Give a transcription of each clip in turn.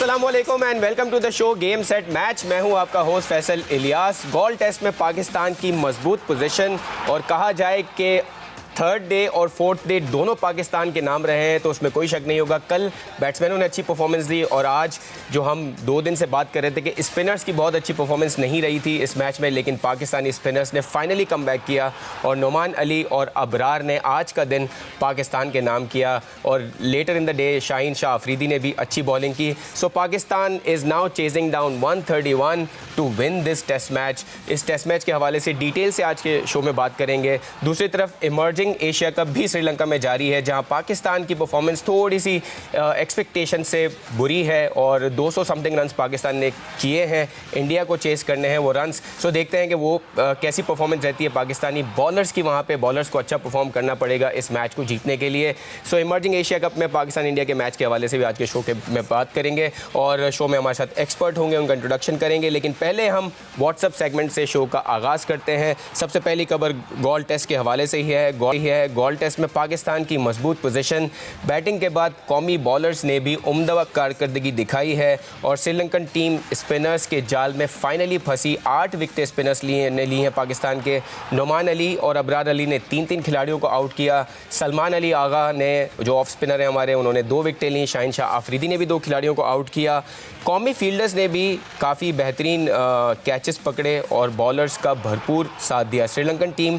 अस्सलामुअलैकुम and welcome to the show game set match. मैं हूं आपका होस्ट फैसल इलियास। गोल टेस्ट में पाकिस्तान की मजबूत पोजीशन और कहा जाए कि थर्ड डे और फोर्थ डे दोनों पाकिस्तान के नाम रहे हैं, तो उसमें कोई शक नहीं होगा। कल बैट्समैनों ने अच्छी परफॉर्मेंस दी और आज जो हम 2 दिन से बात कर रहे थे कि स्पिनर्स की बहुत अच्छी परफॉर्मेंस नहीं रही थी इस मैच में, लेकिन पाकिस्तानी स्पिनर्स ने फाइनली कम बैक किया और नोमान अली और अबरार ने आज का दिन पाकिस्तान के नाम किया। और later in the day Shaheen Shah Afridi ने भी अच्छी बॉलिंग की। So Pakistan is now chasing down 131 to win this test match. इस टेस्ट मैच के हवाले से डिटेल से आज के शो में बात करेंगे। दूसरी तरफ इमर्जिंग एशिया कप भी श्रीलंका में जारी है, जहां पाकिस्तान की परफॉर्मेंस थोड़ी सी एक्सपेक्टेशन से बुरी है और 200 समथिंग रन्स पाकिस्तान ने किए हैं। इंडिया को चेस करने हैं वो रन्स। सो देखते हैं कि वो कैसी परफॉर्मेंस रहती है पाकिस्तानी बॉलर्स की। वहां पे बॉलर्स को अच्छा परफॉर्म करना पड़ेगा इस मैच को जीतने के लिए। सो इमर्जिंग एशिया कप में पाकिस्तान इंडिया के मैच के हवाले से भी आज के शो के में बात करेंगे और शो में हमारे साथ एक्सपर्ट होंगे, उनका इंट्रोडक्शन करेंगे। लेकिन पहले हम व्हाट्सअप सेगमेंट से शो का आगाज़ करते हैं। सबसे पहली खबर गोल टेस्ट के हवाले से ही है। गोल टेस्ट में पाकिस्तान की मजबूत पोजीशन। बैटिंग के बाद कौमी बॉलर्स ने भी उम्दा कारकर्दगी दिखाई है और श्रीलंकन टीम स्पिनर्स के जाल में फाइनली फंसी। 8 विकेटें स्पिनर्स ली हैं पाकिस्तान के। नोमान अली और अबरार अली ने 3-3 खिलाड़ियों को आउट किया। सलमान अली आगा ने, जो ऑफ स्पिनर हैं हमारे, उन्होंने 2 विकेटें ली। शाहीन शाह अफरीदी ने भी 2 खिलाड़ियों को आउट किया। कौमी फील्डर्स ने भी काफ़ी बेहतरीन कैचेस पकड़े और बॉलर्स का भरपूर साथ दिया। श्रीलंकन टीम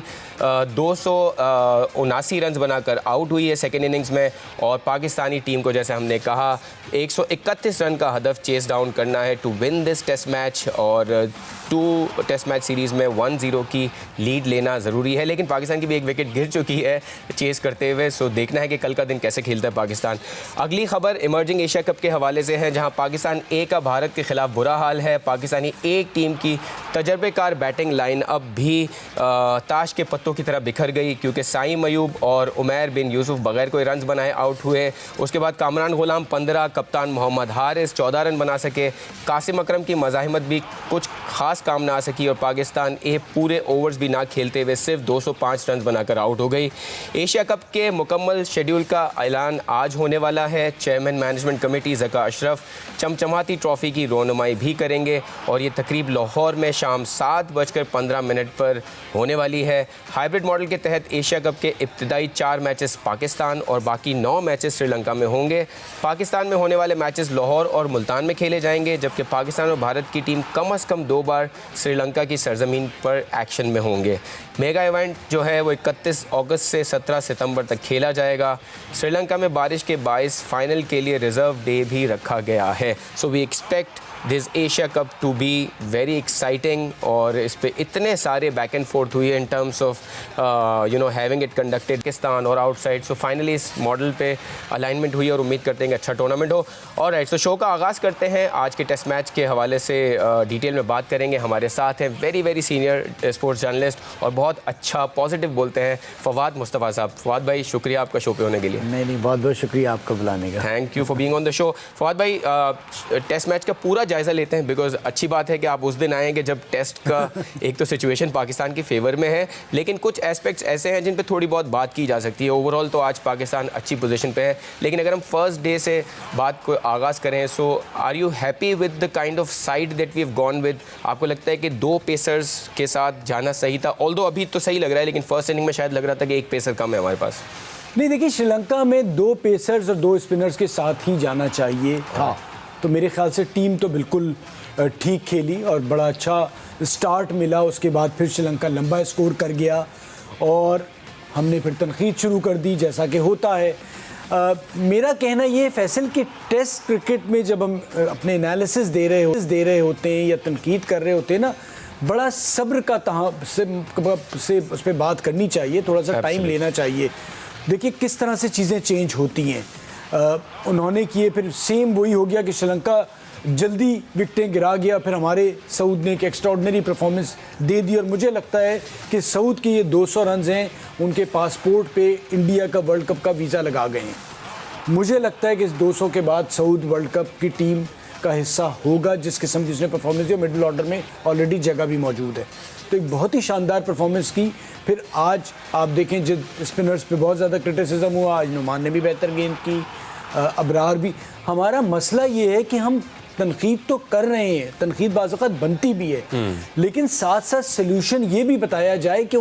279 रन बनाकर आउट हुई है सेकेंड इनिंग्स में और पाकिस्तानी टीम को, जैसे हमने कहा, 131 रन का हदफ चेस डाउन करना है to win this test match और 2 टेस्ट मैच सीरीज़ में 1-0 की लीड लेना ज़रूरी है। लेकिन पाकिस्तान की भी 1 विकेट गिर चुकी है चेस करते हुए। सो देखना है कि कल का दिन कैसे खेलता है पाकिस्तान। अगली खबर इमर्जिंग एशिया कप के हवाले से है, जहां पाकिस्तान ए का भारत के खिलाफ बुरा हाल है। पाकिस्तानी एक टीम की तजर्बेकार बैटिंग लाइन अब भी ताश के पत्तों की तरह बिखर गई, क्योंकि साइम अयूब और उमैर बिन यूसुफ बगैर कोई रन बनाए आउट हुए। उसके बाद कामरान गुलाम 15, कप्तान मोहम्मद हारिस 14 रन बना सके। कासिम अकरम की मज़ाहिमत भी कुछ खास काम ना आ सकी और पाकिस्तान ए पूरे ओवर्स भी ना खेलते हुए सिर्फ 205 रन बनाकर आउट हो गई। एशिया कप के मुकम्मल शेड्यूल का ऐलान आज होने वाला है। Chairman management committee Zaka Ashraf चमचमाती ट्रॉफ़ी की रोनुमाई भी करेंगे और ये तकरीब लाहौर में शाम 7:15 पर होने वाली है। हाइब्रिड मॉडल के तहत एशिया कप के इब्तदाई 4 मैचेस पाकिस्तान और बाकी 9 मैचेस श्रीलंका में होंगे। पाकिस्तान में होने वाले मैचेस लाहौर और मुल्तान में खेले जाएंगे, जबकि पाकिस्तान और भारत की टीम कम से कम 2 बार श्रीलंका की सरजमीन पर एक्शन में होंगे। मेगा इवेंट जो है वो 31 अगस्त से 17 सितंबर तक खेला जाएगा। श्रीलंका में बारिश के बायस फाइनल के लिए रिजर्व डे भी रखा गया है। So we expect this Asia Cup to be very exciting और इस पे इतने सारे बैक एंड फोर्थ हुई है in terms of having it conducted Pakistan और आउटसाइड। सो फाइनली इस मॉडल पे अलाइनमेंट हुई और उम्मीद करते हैं कि अच्छा टूर्नामेंट हो। और राइट, सो शो का आगाज़ करते हैं। आज के टेस्ट मैच के हवाले से डिटेल में बात करेंगे। हमारे साथ हैं वेरी सीनियर स्पोर्ट्स जर्नलिस्ट और बहुत अच्छा पॉजिटिव बोलते हैं फवाद मुस्तफ़ा साहब। फवाद भाई, शुक्रिया आपका शो पे होने के लिए। नहीं, बहुत शुक्रिया आपका बुलाने का। Thank you for being on the show. Fawad भाई, टेस्ट मैच का पूरा जायज़ा लेते हैं, बिकॉज अच्छी बात है कि आप उस दिन आएंगे जब टेस्ट का एक तो सिचुएशन पाकिस्तान की फेवर में है, लेकिन कुछ एस्पेक्ट्स ऐसे हैं जिन पे थोड़ी बहुत बात की जा सकती है। ओवरऑल तो आज पाकिस्तान अच्छी पोजीशन पे है, लेकिन अगर हम फर्स्ट डे से बात को आगाज़ करें, so are you happy with the kind of side that we have gone with? आपको लगता है कि 2 पेसर्स के साथ जाना सही था? ऑल्दो अभी तो सही लग रहा है, लेकिन फर्स्ट इनिंग में शायद लग रहा था कि 1 पेसर कम है हमारे पास। नहीं, देखिए, श्रीलंका में 2 पेसर्स और 2 स्पिनर्स के साथ ही जाना चाहिए था। तो मेरे ख्याल से टीम तो बिल्कुल ठीक खेली और बड़ा अच्छा स्टार्ट मिला। उसके बाद फिर श्रीलंका लंबा स्कोर कर गया और हमने फिर तनकीद शुरू कर दी, जैसा कि होता है। मेरा कहना ये फैसल कि टेस्ट क्रिकेट में जब हम अपने एनालिसिस दे रहे होते हैं या तनकीद कर रहे होते हैं ना, बड़ा सब्र का से उस पर बात करनी चाहिए, थोड़ा सा टाइम लेना चाहिए। देखिए किस तरह से चीज़ें चेंज होती हैं। उन्होंने किए, फिर सेम वही हो गया कि श्रीलंका जल्दी विकेटें गिरा गया, फिर हमारे सऊद ने एक एक्स्ट्राऑर्डिनरी परफॉर्मेंस दे दी। और मुझे लगता है कि सऊद के ये 200 रन हैं, उनके पासपोर्ट पे इंडिया का वर्ल्ड कप का वीज़ा लगा गए हैं। मुझे लगता है कि इस 200 के बाद सऊद वर्ल्ड कप की टीम का हिस्सा होगा। जिस किस्म की उसने परफॉर्मेंस दी, मिडिल ऑर्डर में ऑलरेडी जगह भी मौजूद है, तो एक बहुत ही शानदार परफॉर्मेंस की। फिर आज आप देखें, जब स्पिनर्स पे बहुत ज़्यादा क्रिटिसिज्म हुआ, आज नुमान ने भी बेहतर गेंद की, अबरार भी। हमारा मसला ये है कि हम तनकीद तो कर रहे हैं, तनकीद बाज़ औक़ात बनती भी है, लेकिन साथ साथ सल्यूशन ये भी बताया जाए कि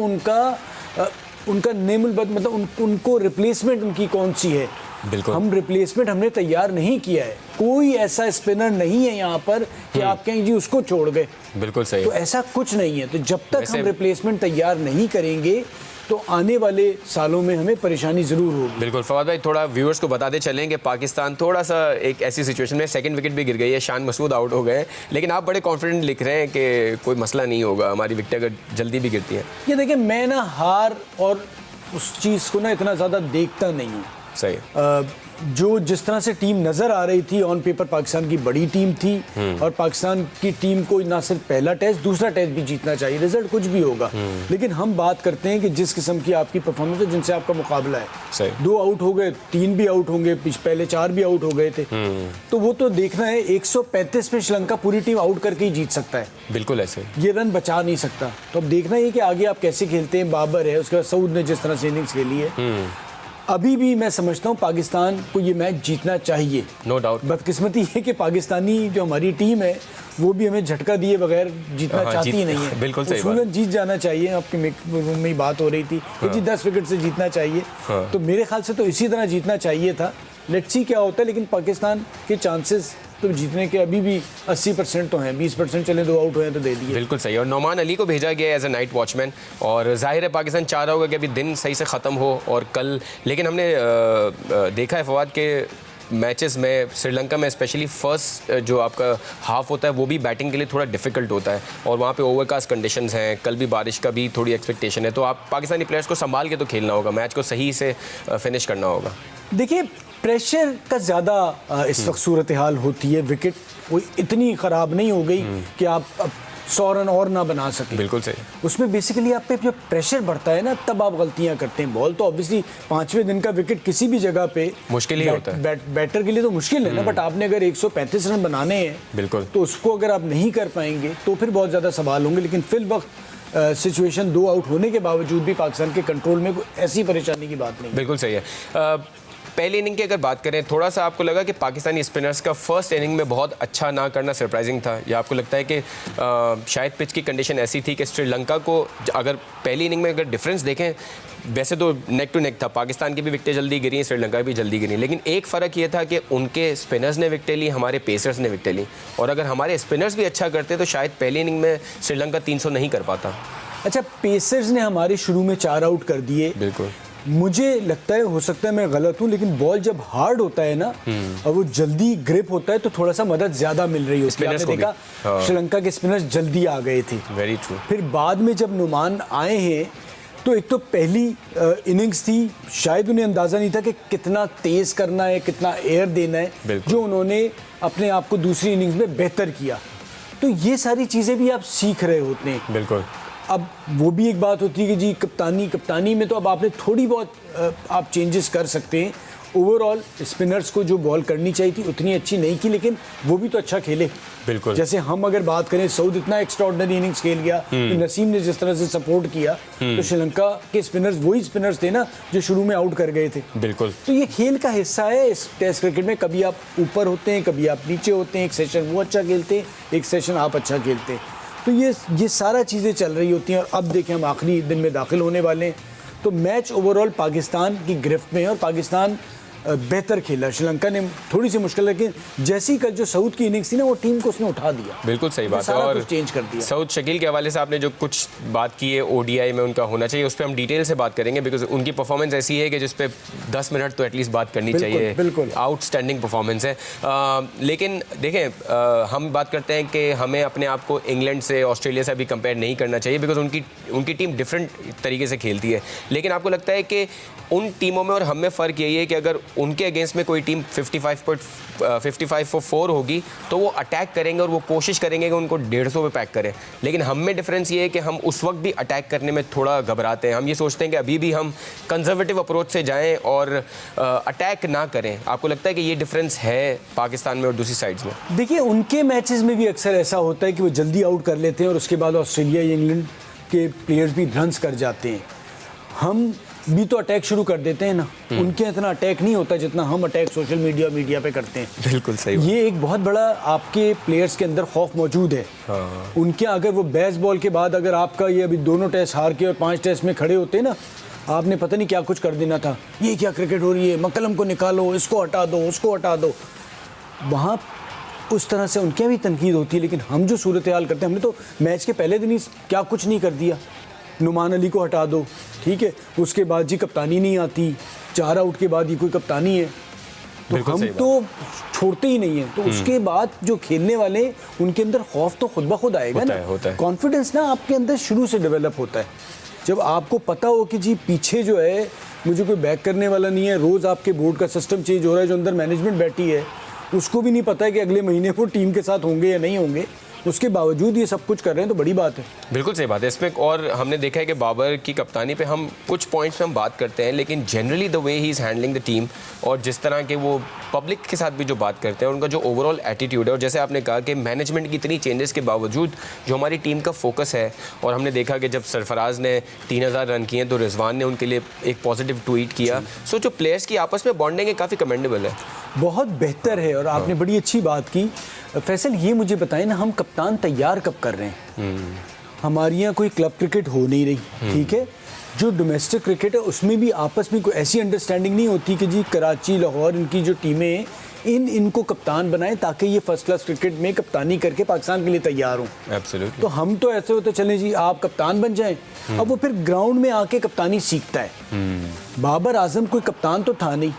उनका नेमुल बद मतलब उनको रिप्लेसमेंट उनकी कौन सी है। बिल्कुल, हम रिप्लेसमेंट हमने तैयार नहीं किया है। कोई ऐसा स्पिनर नहीं है यहाँ पर कि आप कहें जी उसको छोड़ गए। बिल्कुल सही। तो ऐसा कुछ नहीं है। तो जब तक हम रिप्लेसमेंट तैयार नहीं करेंगे तो आने वाले सालों में हमें परेशानी ज़रूर होगी। बिल्कुल फवाद भाई, थोड़ा व्यूअर्स को बताते चलें कि पाकिस्तान थोड़ा सा एक ऐसी सिचुएशन में सेकंड विकेट भी गिर गई है, शान मसूद आउट हो गए, लेकिन आप बड़े कॉन्फिडेंट लिख रहे हैं कि कोई मसला नहीं होगा, हमारी विकेट अगर जल्दी भी गिरती है। ये देखिए, मैं ना हार और उस चीज़ को ना इतना ज़्यादा देखता नहीं हूँ। सही। जो जिस तरह से टीम नज़र आ रही थी ऑन पेपर पाकिस्तान की बड़ी टीम थी और पाकिस्तान की टीम को ना सिर्फ पहला टेस्ट दूसरा टेस्ट भी जीतना चाहिए, रिजल्ट कुछ भी होगा, लेकिन हम बात करते हैं कि जिस किस्म की आपकी परफॉर्मेंस है, जिनसे आपका मुकाबला है। सही। 2 आउट हो गए, 3 भी आउट होंगे, पहले 4 भी आउट हो गए थे, तो वो तो देखना है। 135 पे श्रीलंका पूरी टीम आउट करके ही जीत सकता है। बिल्कुल ऐसे, ये रन बचा नहीं सकता। तो अब देखना है कि आगे आप कैसे खेलते हैं। बाबर है, उसके बाद सऊद ने जिस तरह से इनिंग्स खेली है, अभी भी मैं समझता हूँ पाकिस्तान को ये मैच जीतना चाहिए। No doubt. बदकिस्मती है कि पाकिस्तानी जो हमारी टीम है वो भी हमें झटका दिए बगैर जीतना चाहती ही नहीं है। बिल्कुल सही बात। जीत जाना चाहिए। आपके रूम में ही बात हो रही थी कि जी 10 विकेट से जीतना चाहिए, तो मेरे ख्याल से तो इसी तरह जीतना चाहिए था। लेट्स सी क्या होता है, लेकिन पाकिस्तान के चांसेस तो जीतने के अभी भी 80% तो हैं। 20% चले, 2 आउट हुए तो दे दिए। बिल्कुल सही। और नोमान अली को भेजा गया एज ए नाइट वॉचमैन, और जाहिर है पाकिस्तान चाह रहा होगा कि अभी दिन सही से ख़त्म हो और कल, लेकिन हमने देखा है फवाद के मैचेस में श्रीलंका में स्पेशली फर्स्ट जो आपका हाफ होता है वो भी बैटिंग के लिए थोड़ा डिफिकल्ट होता है, और वहाँ पे ओवरकास्ट कंडीशंस हैं, कल भी बारिश का भी थोड़ी एक्सपेक्टेशन है, तो आप पाकिस्तानी प्लेयर्स को संभाल के तो खेलना होगा, मैच को सही से फिनिश करना होगा। देखिए, प्रेशर का ज़्यादा इस वक्त सूरत हाल होती है। विकेट कोई इतनी ख़राब नहीं हो गई कि आप अब 100 रन और ना बना सके। बिल्कुल सही। उसमें बेसिकली आप पे जब प्रेशर बढ़ता है ना, तब आप गलतियां करते हैं। बॉल तो ऑब्वियसली 5वें दिन का विकेट किसी भी जगह पे मुश्किल ही होता है। बैटर के लिए तो मुश्किल है ना, बट आपने अगर 135 रन बनाने हैं, बिल्कुल, तो उसको अगर आप नहीं कर पाएंगे तो फिर बहुत ज़्यादा सवाल होंगे। लेकिन फिल वक्त सिचुएशन 2 आउट होने के बावजूद भी पाकिस्तान के कंट्रोल में कोई ऐसी परेशानी की बात नहीं। बिल्कुल सही है। पहली इनिंग की अगर बात करें, थोड़ा सा आपको लगा कि पाकिस्तानी स्पिनर्स का फर्स्ट इनिंग में बहुत अच्छा ना करना सरप्राइजिंग था, या आपको लगता है कि शायद पिच की कंडीशन ऐसी थी कि श्रीलंका को, अगर पहली इनिंग में अगर डिफरेंस देखें, वैसे तो नेक टू नेक था, पाकिस्तान की भी विकेटें जल्दी गिरी, श्रीलंका की भी जल्दी गिरी, लेकिन एक फ़र्क ये था कि उनके स्पिनर्स ने विकेटें ली, हमारे पेसर्स ने विकेटें ली, और अगर हमारे स्पिनर्स भी अच्छा करते तो शायद पहली इनिंग में श्रीलंका 300 नहीं कर पाता। अच्छा, पेसर्स ने हमारे शुरू में 4 आउट कर दिए। बिल्कुल। मुझे लगता है, हो सकता है मैं गलत हूँ, लेकिन बॉल जब हार्ड होता है ना और वो जल्दी ग्रिप होता है तो थोड़ा सा मदद ज़्यादा मिल रही होती है। आपने देखा श्रीलंका के स्पिनर्स जल्दी आ गए थे। Very true. फिर बाद में जब नुमान आए हैं तो एक तो पहली इनिंग्स थी, शायद उन्हें अंदाज़ा नहीं था कि कितना तेज़ करना है, कितना एयर देना है, जो उन्होंने अपने आप को दूसरी इनिंग्स में बेहतर किया। तो ये सारी चीज़ें भी आप सीख रहे होते हैं। बिल्कुल। अब वो भी एक बात होती है कि जी कप्तानी में तो अब आपने थोड़ी बहुत आप चेंजेस कर सकते हैं। ओवरऑल स्पिनर्स को जो बॉल करनी चाहिए थी उतनी अच्छी नहीं की, लेकिन वो भी तो अच्छा खेले। बिल्कुल। जैसे हम अगर बात करें, सऊद इतना एक्स्ट्राऑर्डिनरी इनिंग्स खेल गया, तो नसीम ने जिस तरह से सपोर्ट किया, तो श्रीलंका के स्पिनर्स वही स्पिनर्स थे ना जो शुरू में आउट कर गए थे। बिल्कुल। तो ये खेल का हिस्सा है इस टेस्ट क्रिकेट में। कभी आप ऊपर होते हैं, कभी आप नीचे होते हैं, एक सेशन वो अच्छा खेलते हैं, एक सेशन आप अच्छा खेलते हैं, तो ये सारा चीज़ें चल रही होती हैं। और अब देखें, हम आखिरी दिन में दाखिल होने वाले हैं, तो मैच ओवरऑल पाकिस्तान की गिरफ्त में है और पाकिस्तान बेहतर खेला। श्रीलंका ने थोड़ी सी मुश्किल, लेकिन जैसी कल जो सऊद की इनिंग्स थी ना, वो टीम को उसने उठा दिया। बिल्कुल सही बात है। और चेंज कर दिया। सऊद शकील के हवाले से आपने जो कुछ बात की है ओडीआई में उनका होना चाहिए, उस पर हम डिटेल से बात करेंगे, बिकॉज उनकी परफॉर्मेंस ऐसी है कि जिस पे 10 मिनट तो एटलीस्ट बात करनी चाहिए। बिल्कुल आउटस्टैंडिंग परफॉर्मेंस है। लेकिन देखें, हम बात करते हैं कि हमें अपने आप को इंग्लैंड से, ऑस्ट्रेलिया से भी कंपेयर नहीं करना चाहिए, बिकॉज उनकी टीम डिफरेंट तरीके से खेलती है। लेकिन आपको लगता है कि उन टीमों में और हम में फ़र्क यही है कि अगर उनके अगेंस्ट में कोई टीम 55 for 4 होगी तो वो अटैक करेंगे और वो कोशिश करेंगे कि उनको 150 पे पैक करें, लेकिन हम में डिफरेंस ये है कि हम उस वक्त भी अटैक करने में थोड़ा घबराते हैं। हम ये सोचते हैं कि अभी भी हम कंजर्वेटिव अप्रोच से जाएं और अटैक ना करें। आपको लगता है कि ये डिफरेंस है पाकिस्तान में और दूसरी साइड्स में? देखिए, उनके मैचेस में भी अक्सर ऐसा होता है कि वो जल्दी आउट कर लेते हैं और उसके बाद ऑस्ट्रेलिया या इंग्लैंड के प्लेयर्स भी रन्स कर जाते हैं। हम भी तो अटैक शुरू कर देते हैं ना, उनके इतना अटैक नहीं होता जितना हम अटैक सोशल मीडिया पे करते हैं। बिल्कुल सही। ये एक बहुत बड़ा आपके प्लेयर्स के अंदर खौफ मौजूद है। उनके अगर वो बेसबॉल के बाद अगर आपका ये अभी दोनों टेस्ट हार के और 5 टेस्ट में खड़े होते ना, आपने पता नहीं क्या कुछ कर देना था। ये क्या क्रिकेट हो रही है, मकलम को निकालो, इसको हटा दो, उसको हटा दो। वहाँ उस तरह से उनके भी तनकीद होती है, लेकिन हम जो सूरत हाल करते हैं, हमने तो मैच के पहले दिन ही क्या कुछ नहीं कर दिया। नुमान अली को हटा दो, ठीक है, उसके बाद जी कप्तानी नहीं आती, 4 आउट के बाद ये कोई कप्तानी है, तो हम तो छोड़ते ही नहीं है। तो उसके बाद जो खेलने वाले, उनके अंदर खौफ तो खुद ब खुद आएगा ना। कॉन्फिडेंस ना आपके अंदर शुरू से डेवलप होता है जब आपको पता हो कि जी पीछे जो है मुझे कोई बैक करने वाला नहीं है। रोज़ आपके बोर्ड का सिस्टम चेंज हो रहा है, जो अंदर मैनेजमेंट बैठी है उसको भी नहीं पता है कि अगले महीने वो टीम के साथ होंगे या नहीं होंगे, उसके बावजूद ये सब कुछ कर रहे हैं, तो बड़ी बात है। बिल्कुल सही बात है इसमें। और हमने देखा है कि बाबर की कप्तानी पे हम कुछ पॉइंट्स पे हम बात करते हैं, लेकिन generally the way he is handling the team और जिस तरह के वो पब्लिक के साथ भी जो बात करते हैं, उनका जो ओवरऑल एटीट्यूड है, और जैसे आपने कहा कि मैनेजमेंट की इतनी चेंजेस के बावजूद जो हमारी टीम का फोकस है, और हमने देखा कि जब सरफराज ने 3000 रन किए तो रिजवान ने उनके लिए एक पॉजिटिव ट्वीट किया। सो जो प्लेयर्स की आपस में बॉन्डिंग है काफ़ी कमेंडेबल है, बहुत बेहतर है। और आपने बड़ी अच्छी बात की। फैसल, ये मुझे बताएं ना, हम कप्तान तैयार कब कर रहे हैं? हमारे यहाँ कोई क्लब क्रिकेट हो नहीं रही, ठीक है, जो डोमेस्टिक क्रिकेट है उसमें भी आपस में कोई ऐसी अंडरस्टैंडिंग नहीं होती कि जी कराची, लाहौर, इनकी जो टीमें इनको कप्तान बनाएं ताकि ये फर्स्ट क्लास क्रिकेट में कप्तानी करके पाकिस्तान के लिए तैयार हों। एब्सोल्युटली। तो हम तो ऐसे होते चलें जी आप कप्तान बन जाएं, अब वो फिर ग्राउंड में आके कप्तानी सीखता है। बाबर आजम कोई कप्तान तो था नहीं,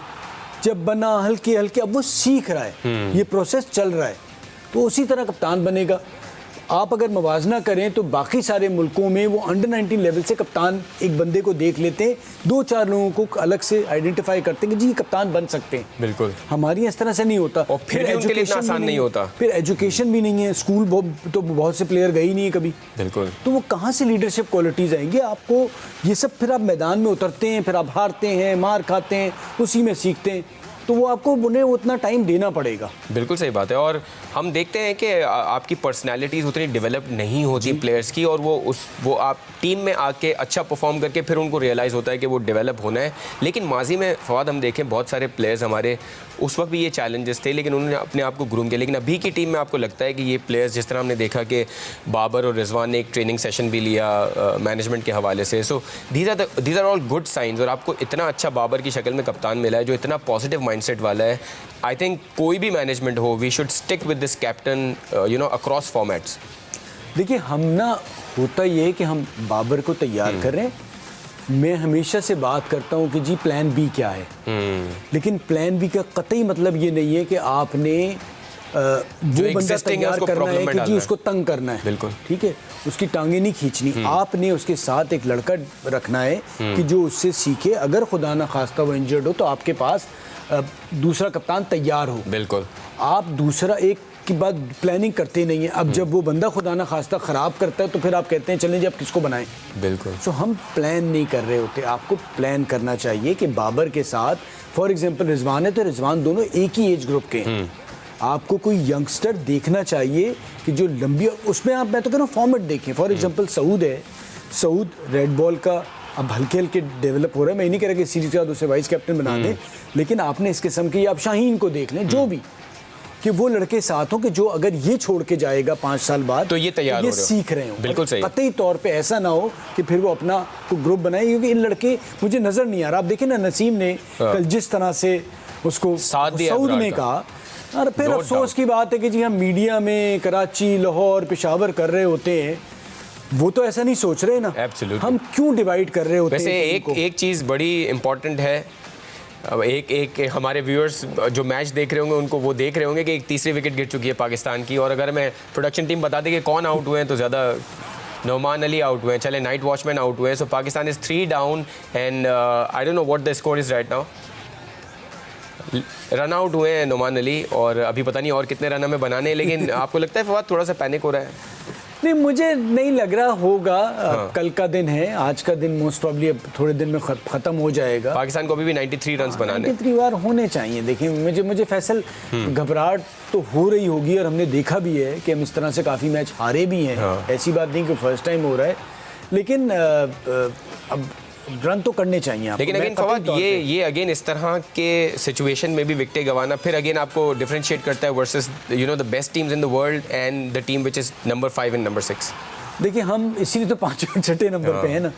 जब बना हल्के हल्के अब वो सीख रहा है, ये प्रोसेस चल रहा है, तो उसी तरह कप्तान बनेगा। आप अगर मवाजना करें तो बाकी सारे मुल्कों में वो अंडर 19 लेवल से कप्तान एक बंदे को देख लेते हैं, 2-4 लोगों को अलग से आइडेंटिफाई करते हैं कि जी कप्तान बन सकते हैं। बिल्कुल। हमारी इस तरह से नहीं होता, और फिर उनके लिए इतना आसान नहीं होता, फिर एजुकेशन भी नहीं है, स्कूल तो बहुत से प्लेयर गए ही नहीं है कभी। बिल्कुल। तो वो कहाँ से लीडरशिप क्वालिटीज़ आएंगी आपको? ये सब फिर आप मैदान में उतरते हैं, फिर आप हारते हैं, मार खाते हैं, उसी में सीखते हैं, तो वो आपको उन्हें उतना टाइम देना पड़ेगा। बिल्कुल सही बात है। और हम देखते हैं कि आपकी पर्सनालिटीज़ उतनी डेवलप नहीं होती प्लेयर्स की, और वो आप टीम में आके अच्छा परफॉर्म करके फिर उनको रियलाइज़ होता है कि वो डेवलप होना है। लेकिन माजी में फवाद हम देखें बहुत सारे प्लेयर्स हमारे उस वक्त भी ये चैलेंजेस थे, लेकिन उन्होंने अपने आप को ग्रूम किया। लेकिन अभी की टीम में आपको लगता है कि ये प्लेयर्स, जिस तरह हमने देखा कि बाबर और रिजवान ने एक ट्रेनिंग सेशन भी लिया मैनेजमेंट के हवाले से, so these are all good signs. और आपको इतना अच्छा बाबर की शक्ल में कप्तान मिला है जो इतना पॉजिटिव माइंडसेट वाला है। आई थिंक कोई भी मैनेजमेंट हो, we should stick with this captain across formats. देखिए, हम ना होता ये है कि हम बाबर को तैयार कर रहे हैं। मैं हमेशा से बात करता हूँ कि जी प्लान बी क्या है, लेकिन प्लान बी का कतई मतलब ये नहीं है कि आपने वो बंदा तैयार करना है कि जी उसको तंग करना है। बिल्कुल ठीक है, उसकी टांगें नहीं खींचनी। आपने उसके साथ एक लड़का रखना है कि जो उससे सीखे, अगर खुदा ना खास्ता वो इंजर्ड हो तो आपके पास दूसरा कप्तान तैयार हो। बिल्कुल। आप दूसरा एक की बात प्लानिंग करते नहीं है। अब जब वो बंदा खुदा ना खास्ता ख़राब करता है तो फिर आप कहते हैं चलें जी आप किसको बनाएं। बिल्कुल। सो हम प्लान नहीं कर रहे होते। आपको प्लान करना चाहिए कि बाबर के साथ फॉर एग्जांपल रिजवान है तो रिजवान दोनों एक ही एज ग्रुप के हैं। आपको कोई यंगस्टर देखना चाहिए कि जो लंबी, उसमें आप, मैं तो कह रहा हूँ फॉर्मेट देखें। फॉर एग्जांपल सऊद है, सऊद रेड बॉल का अब हल्के हल्के डेवलप हो रहा है। मैं नहीं कह रहा कि सीरीज के बाद उसे वाइस कैप्टन बना दें, लेकिन आपने इस किस्म की, आप शाहीन को देख लें, जो भी, कि वो लड़के साथ हों कि जो अगर ये छोड़ के जाएगा 5 साल बाद तो ये तैयार तो ये हो रहे सीख रहे हो। बिल्कुल सही। कतई तौर पे ऐसा ना हो कि फिर वो अपना ग्रुप बनाए, क्योंकि इन लड़के मुझे नजर नहीं आ रहा। आप देखें ना, नसीम ने कल जिस तरह से उसको सऊद ने कहा, और फिर अफसोस की बात है कि जी हम मीडिया में कराची, लाहौर, पेशावर कर रहे होते हैं, वो तो ऐसा नहीं सोच रहे ना। हम क्यों डिवाइड कर रहे होते हैं? वैसे एक चीज़ बड़ी इंपॉर्टेंट है, अब एक हमारे व्यूअर्स जो मैच देख रहे होंगे उनको वो देख रहे होंगे कि एक तीसरी विकेट गिर चुकी है पाकिस्तान की। और अगर मैं प्रोडक्शन टीम बता दें कि कौन आउट हुए हैं तो ज़्यादा नोमान अली आउट हुए हैं, चले नाइट वॉचमैन आउट हुए हैं। So Pakistan is 3 down and I don't know what the score is right now. Run out हुए हैं नोमान अली, और अभी पता नहीं और कितने रन हमें बनाने हैं। लेकिन आपको लगता है फवाद थोड़ा सा पैनिक हो रहा है? नहीं, मुझे नहीं लग रहा होगा। कल का दिन है, आज का दिन मोस्ट प्रॉब्ली थोड़े दिन में ख़त्म हो जाएगा। पाकिस्तान को अभी भी 93 रन बनाने, 93 बार होने चाहिए। देखिए, मुझे फैसल घबराहट तो हो रही होगी, और हमने देखा भी है कि हम इस तरह से काफ़ी मैच हारे भी हैं। ऐसी बात नहीं कि फर्स्ट टाइम हो रहा है, लेकिन अब रन तो करने चाहिए आपको। लेकिन अगेन फवाद ये अगेन इस तरह के सिचुएशन में भी विकेटें गंवाना फिर अगेन आपको डिफरेंशिएट करता है versus the best teams in the world and the team which is number 5 and number 6। देखिए हम इसीलिए तो 5 और 6 नंबर पे हैं ना,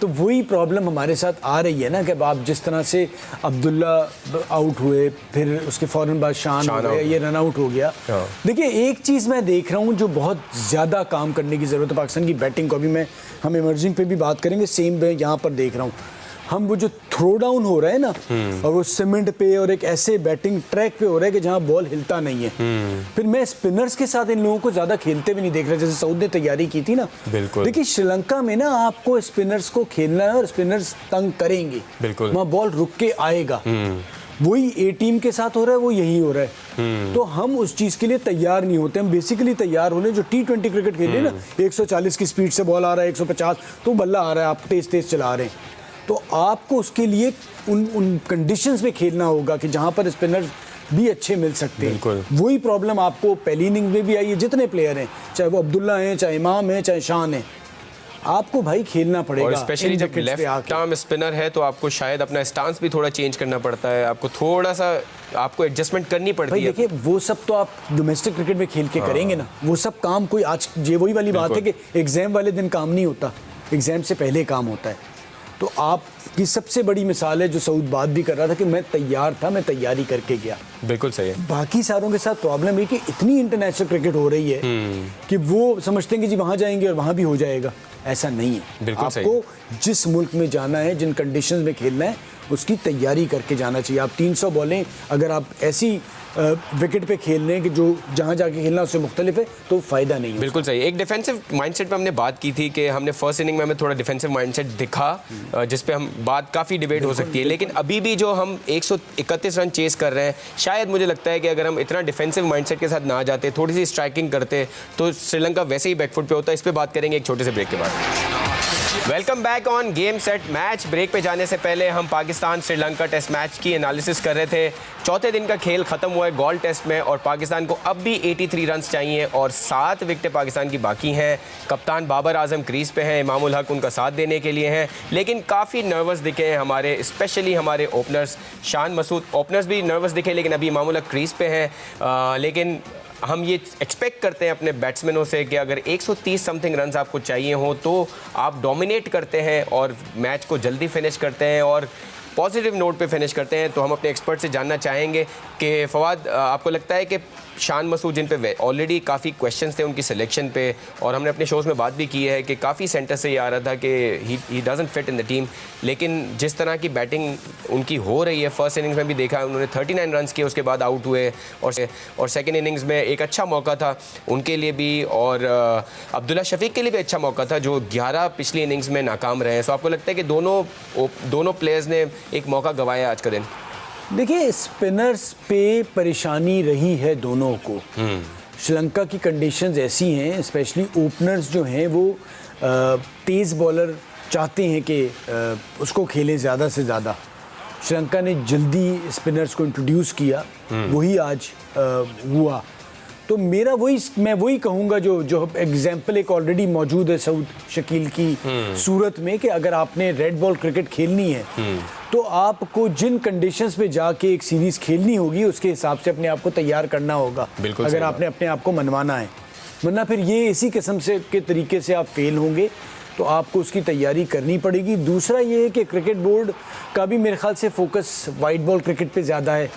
तो वही प्रॉब्लम हमारे साथ आ रही है ना कि अब आप जिस तरह से अब्दुल्ला आउट हुए, फिर उसके फ़ौरन बाद शान हो गया, ये रन आउट हो गया। देखिए एक चीज़ मैं देख रहा हूँ जो बहुत ज़्यादा काम करने की ज़रूरत है पाकिस्तान की बैटिंग को। अभी हम इमर्जिंग पे भी बात करेंगे, सेम मैं यहाँ पर देख रहा हूँ। हम वो जो थ्रो डाउन हो रहा है ना, और वो सीमेंट पे और एक ऐसे बैटिंग ट्रैक पे हो रहा है कि जहां बॉल हिलता नहीं है। फिर मैं स्पिनर्स के साथ इन लोगों को ज्यादा खेलते भी नहीं देख रहा, जैसे सऊद ने तैयारी की थी ना। बिल्कुल। देखिए श्रीलंका में ना आपको स्पिनर्स को खेलना है और स्पिनर्स तंग करेंगे, बिल्कुल वहां बॉल रुक के आएगा। वही ए टीम के साथ हो रहा है, वो यही हो रहा है। तो हम उस चीज के लिए तैयार नहीं होते। हम बेसिकली तैयार होने जो T20 क्रिकेट खेले ना, 140 की स्पीड से बॉल आ रहा है, 150 तो बल्ला आ रहा है, आप तेज तेज चला रहे हैं। तो आपको उसके लिए उन कंडीशंस में खेलना होगा कि जहां पर स्पिनर भी अच्छे मिल सकते हैं। वही प्रॉब्लम आपको पहली इनिंग में भी आई है। जितने प्लेयर हैं, चाहे वो अब्दुल्ला हैं, चाहे इमाम हैं, चाहे शान हैं, आपको भाई खेलना पड़ेगा। और स्पेशली जब लेफ्ट आर्म स्पिनर है तो आपको शायद अपना स्टांस भी थोड़ा चेंज करना पड़ता है, आपको थोड़ा सा आपको एडजस्टमेंट करनी पड़ती है। देखिए वो सब तो आप डोमेस्टिक क्रिकेट में खेल के करेंगे ना, वो सब काम कोई आज ये वही वाली बात है कि एग्जाम वाले दिन काम नहीं होता, एग्जाम से पहले काम होता है। तो आपकी सबसे बड़ी मिसाल है जो सऊद बात भी कर रहा था कि मैं तैयार था, मैं तैयारी करके गया। बिल्कुल सही है। बाकी सारों के साथ प्रॉब्लम है कि इतनी इंटरनेशनल क्रिकेट हो रही है कि वो समझते हैं कि जी वहाँ जाएंगे और वहाँ भी हो जाएगा। ऐसा नहीं है। आपको जिस मुल्क में जाना है, जिन कंडीशंस में खेलना है, उसकी तैयारी करके जाना चाहिए। आप 300 बॉलें अगर आप ऐसी विकेट पे खेल रहे हैं कि जो जहाँ जाके खेलना उससे मुख्तलिफ है, तो फ़ायदा नहीं है। बिल्कुल सही। एक डिफेंसिव माइंडसेट पे हमने बात की थी कि हमने फर्स्ट इनिंग में हमें थोड़ा डिफेंसिव माइंडसेट दिखा, जिस पे हम बात काफ़ी डिबेट हो सकती है। लेकिन अभी भी जो हम 131 रन चेस कर रहे हैं, शायद मुझे लगता है कि अगर हम इतना डिफेंसिव माइंडसेट के साथ ना जाते, थोड़ी सी स्ट्राइकिंग करते, तो श्रीलंका वैसे ही बैकफुट पे होता है। इस पर बात करेंगे एक छोटे से ब्रेक के बाद। Welcome back on game set match. Break पे जाने से पहले हम पाकिस्तान श्रीलंका टेस्ट मैच की एनालिसिस कर रहे थे। चौथे दिन का खेल खत्म हुआ है गोल्ड टेस्ट में और पाकिस्तान को अब भी 83 रन्स चाहिए और 7 विकेटें पाकिस्तान की बाकी हैं। कप्तान बाबर आजम क्रीज पे हैं, इमामुल हक उनका साथ देने के लिए हैं, लेकिन काफ़ी नर्वस दिखे हैं हमारे, स्पेशली हमारे ओपनर्स शान मसूद। ओपनर्स भी नर्वस दिखे, लेकिन अभी इमामुल हक क्रीज पे हैं। लेकिन हम ये एक्सपेक्ट करते हैं अपने बैट्समैनों से कि अगर 130 समथिंग रन्स आपको चाहिए हो तो आप डोमिनेट करते हैं और मैच को जल्दी फिनिश करते हैं और पॉजिटिव नोट पे फिनिश करते हैं। तो हम अपने एक्सपर्ट से जानना चाहेंगे कि फवाद, आपको लगता है कि शान मसूद, जिन पे ऑलरेडी काफ़ी क्वेश्चंस थे उनकी सिलेक्शन पे, और हमने अपने शोज़ में बात भी की है कि काफ़ी सेंटर से ये आ रहा था कि he doesn't fit in the team, लेकिन जिस तरह की बैटिंग उनकी हो रही है, फर्स्ट इनिंग्स में भी देखा उन्होंने 39 रन्स किए, उसके बाद आउट हुए, और सेकेंड इनिंग्स में एक अच्छा मौका था उनके लिए भी, और अब्दुल्ला शफीक के लिए भी अच्छा मौका था जो 11 पिछली इनिंग्स में नाकाम रहे हैं। सो आपको लगता है कि दोनों प्लेयर्स ने एक मौका गंवाया आज का दिन? देखिए स्पिनर्स पे परेशानी रही है दोनों को। श्रीलंका की कंडीशंस ऐसी हैं, स्पेशली ओपनर्स जो हैं वो तेज़ बॉलर चाहते हैं कि उसको खेलें ज़्यादा से ज़्यादा। श्रीलंका ने जल्दी स्पिनर्स को इंट्रोड्यूस किया, वही आज हुआ। तो मैं वही कहूँगा जो एग्जाम्पल एक ऑलरेडी मौजूद है सऊद शकील की सूरत में, कि अगर आपने रेड बॉल क्रिकेट खेलनी है तो आपको जिन कंडीशंस पे जाके एक सीरीज खेलनी होगी उसके हिसाब से अपने आप को तैयार करना होगा, अगर आपने अपने आप को मनवाना है। वरना फिर ये इसी किस्म से के तरीके से आप फेल होंगे, तो आपको उसकी तैयारी करनी पड़ेगी। दूसरा ये है कि क्रिकेट बोर्ड का भी मेरे ख्याल से फोकस वाइट बॉल क्रिकेट पे ज़्यादा है।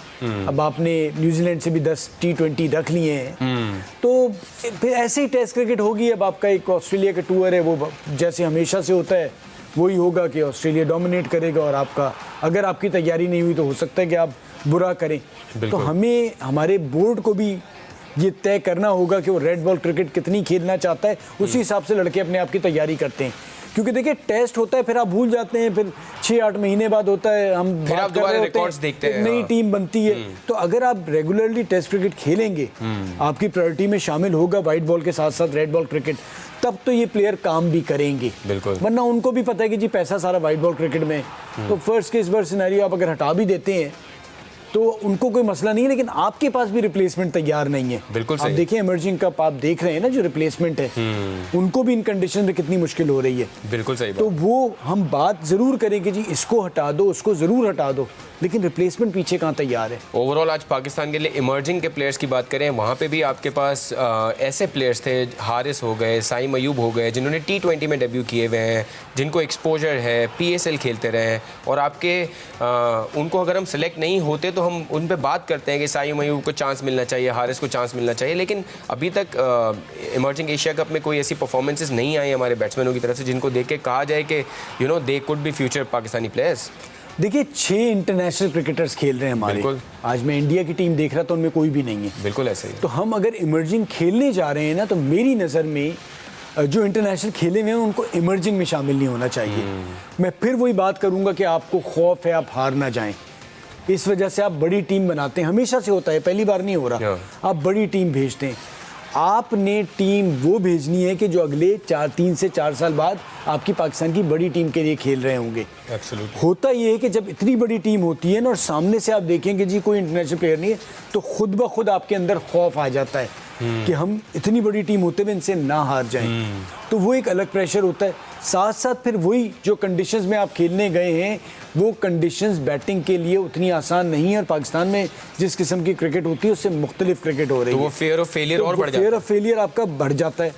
अब आपने न्यूजीलैंड से भी 10 T20 रख लिए हैं, तो फिर ऐसे ही टेस्ट क्रिकेट होगी। अब आपका एक ऑस्ट्रेलिया का टूर है, वो जैसे हमेशा से होता है वही होगा कि ऑस्ट्रेलिया डोमिनेट करेगा, और आपका अगर आपकी तैयारी नहीं हुई तो हो सकता है कि आप बुरा करें। तो हमें हमारे बोर्ड को भी ये तय करना होगा कि वो रेड बॉल क्रिकेट कितनी खेलना चाहता है, उसी हिसाब से लड़के अपने आप की तैयारी करते हैं। क्योंकि देखिए टेस्ट होता है, फिर आप भूल जाते हैं, फिर 6-8 महीने बाद होता है, हम फिर आप दोबारा रिकॉर्ड्स देखते हैं, नई टीम बनती है। तो अगर आप रेगुलरली टेस्ट क्रिकेट खेलेंगे, आपकी प्रायोरिटी में शामिल होगा वाइट बॉल के साथ साथ रेड बॉल क्रिकेट, तब तो ये प्लेयर काम भी करेंगे। बिल्कुल। वरना उनको भी पता है कि जी पैसा सारा वाइट बॉल क्रिकेट में है। तो फर्स्ट केस वर्स्ट सिनेरियो आप अगर हटा भी देते हैं तो उनको कोई मसला नहीं है, लेकिन आपके पास भी रिप्लेसमेंट तैयार नहीं है। बिल्कुल आप सही। देखिए इमर्जिंग कप आप देख रहे हैं ना, जो रिप्लेसमेंट है उनको भी इन कंडीशन में कितनी मुश्किल हो रही है। बिल्कुल सही तो बात। वो हम बात जरूर करें कि जी इसको हटा दो, उसको जरूर हटा दो, लेकिन रिप्लेसमेंट पीछे कहाँ तैयार है। ओवरऑल आज पाकिस्तान के लिए इमर्जिंग के प्लेयर्स की बात करें, वहाँ पे भी आपके पास ऐसे प्लेयर्स थे, हारिस हो गए, साइम अयूब हो गए, जिन्होंने T20 में डेब्यू किए हुए हैं, जिनको एक्सपोजर है, PSL खेलते रहे हैं, और आपके उनको अगर हम सेलेक्ट नहीं होते तो हम उन पे बात करते हैं कि साइम अयूब को चांस मिलना चाहिए, हारिस को चांस मिलना चाहिए, लेकिन अभी तक इमर्जिंग एशिया कप में कोई ऐसी परफॉर्मेंसेस नहीं आई हमारे बैट्समैनों की तरफ से जिनको देख के कहा जाए कि they could be future Pakistani players. देखिए 6 इंटरनेशनल क्रिकेटर्स खेल रहे हैं हमारे। बिल्कुल। आज मैं इंडिया की टीम देख रहा था, उनमें कोई भी नहीं है। बिल्कुल ऐसे ही। तो हम अगर इमर्जिंग खेलने जा रहे हैं ना, तो मेरी नज़र में जो इंटरनेशनल खेले हुए हैं उनको इमर्जिंग में शामिल नहीं होना चाहिए। मैं फिर वही बात करूंगा कि आपको खौफ है, आप हार ना जाएं, इस वजह से आप बड़ी टीम बनाते हैं। हमेशा से होता है, पहली बार नहीं हो रहा। आप बड़ी टीम भेजते हैं। आपने टीम वो भेजनी है कि जो अगले 3 से 4 साल बाद आपकी पाकिस्तान की बड़ी टीम के लिए खेल रहे होंगे। Absolutely. होता ये है कि जब इतनी बड़ी टीम होती है ना, और सामने से आप देखें कि जी कोई इंटरनेशनल प्लेयर नहीं है, तो खुद ब खुद आपके अंदर खौफ आ जाता है कि हम इतनी बड़ी टीम होते हुए इनसे ना हार जाएं। तो वो एक अलग प्रेशर होता है। साथ साथ फिर वही जो कंडीशंस में आप खेलने गए हैं, वो कंडीशंस बैटिंग के लिए उतनी आसान नहीं है, और पाकिस्तान में जिस किस्म की क्रिकेट होती है उससे मुख्तलिफ क्रिकेट हो रही तो है, वो फेयर ऑफ फेलियर तो और बढ़ जाता फेयर है। ऑफ फेलियर आपका बढ़ जाता है।